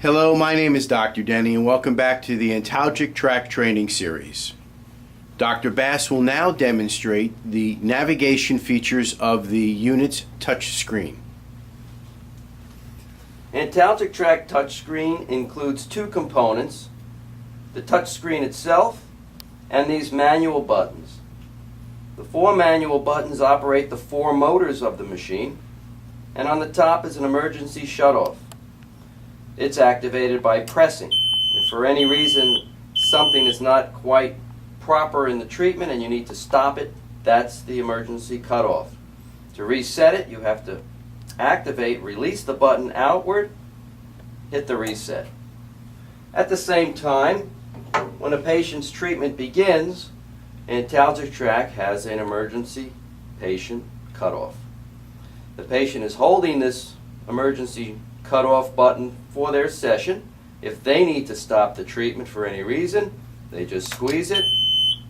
Hello, my name is Dr. Denny and welcome back to the Antalgic-Trak training series. Dr. Bass will now demonstrate the navigation features of the unit's touch screen. Antalgic-Trak touchscreen includes two components, the touchscreen itself and these manual buttons. The four manual buttons operate the four motors of the machine, and on the top is an emergency shutoff. It's activated by pressing. If for any reason something is not quite proper in the treatment and you need to stop it, that's the emergency cutoff. To reset it, you have to activate, release the button outward, hit the reset. At the same time, when a patient's treatment begins, Antalgic-Trak has an emergency patient cutoff. The patient is holding this emergency cutoff button for their session. If they need to stop the treatment for any reason, they just squeeze it.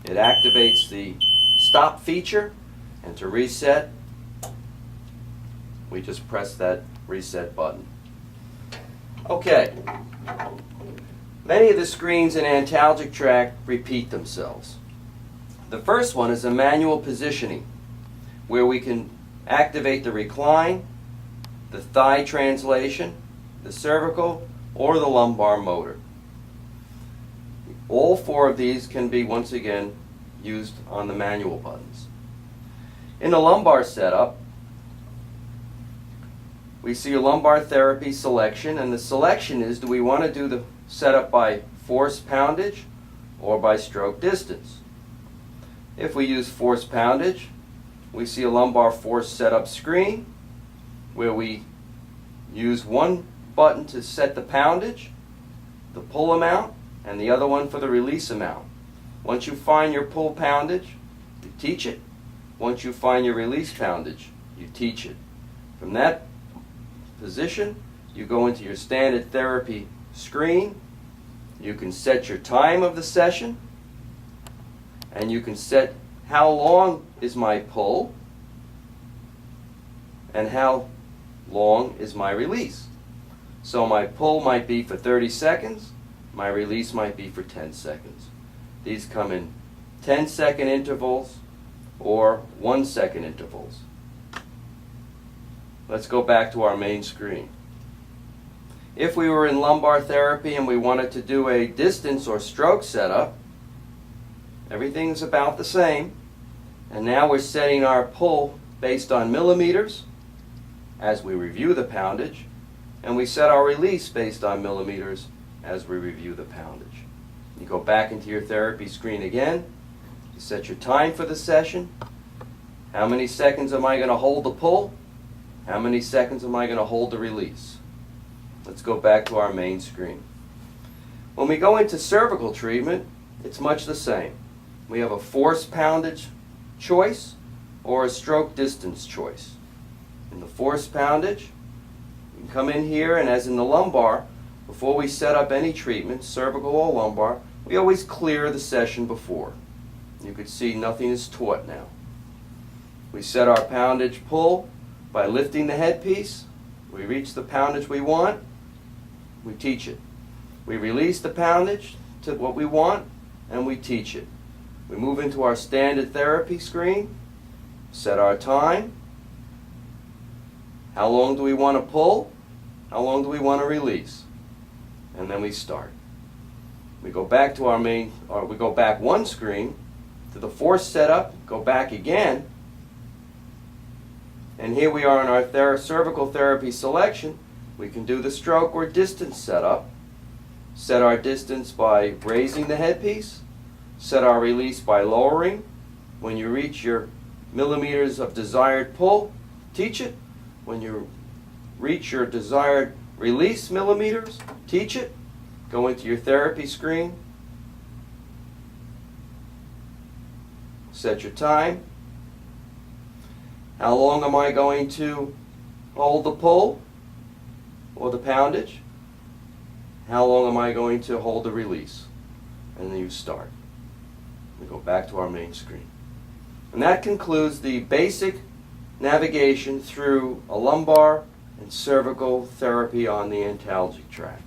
It activates the stop feature, and to reset, we just press that reset button. Okay. Many of the screens in Antalgic-Trak repeat themselves. The first one is a manual positioning, where we can activate the recline, the thigh translation, the cervical, or the lumbar motor. All four of these can be, once again, used on the manual buttons. In the lumbar setup, we see a lumbar therapy selection, and the selection is, do we want to do the setup by force poundage or by stroke distance? If we use force poundage, we see a lumbar force setup screen where we use one button to set the poundage, the pull amount, and the other one for the release amount. Once you find your pull poundage, you teach it. Once you find your release poundage, you teach it. From that position, you go into your standard therapy screen. You can set your time of the session, and you can set how long is my pull and how long is my release. So my pull might be for 30 seconds, my release might be for 10 seconds. These come in 10-second intervals or 1-second intervals. Let's go back to our main screen. If we were in lumbar therapy and we wanted to do a distance or stroke setup, everything's about the same. And now we're setting our pull based on millimeters as we review the poundage, and we set our release based on millimeters as we review the poundage. You go back into your therapy screen again. You set your time for the session. How many seconds am I going to hold the pull? How many seconds am I going to hold the release? Let's go back to our main screen. When we go into cervical treatment, it's much the same. We have a force poundage choice or a stroke distance choice. In the force poundage, you can come in here, and as in the lumbar, before we set up any treatment, cervical or lumbar, we always clear the session before. You can see nothing is taut now. We set our poundage pull by lifting the headpiece. We reach the poundage we want, we teach it. We release the poundage to what we want, and we teach it. We move into our standard therapy screen, set our time. How long do we want to pull? How long do we want to release? And then we start. We go back to our main, or we go back one screen to the force setup, go back again, and here we are in our cervical therapy selection. We can do the stroke or distance setup. Set our distance by raising the headpiece. Set our release by lowering. When you reach your millimeters of desired pull, teach it. When you reach your desired release millimeters, teach it. Go into your therapy screen. Set your time. How long am I going to hold the pull or the poundage? How long am I going to hold the release? And then you start. We go back to our main screen. And that concludes the basic navigation through a lumbar and cervical therapy on the Antalgic-Trak.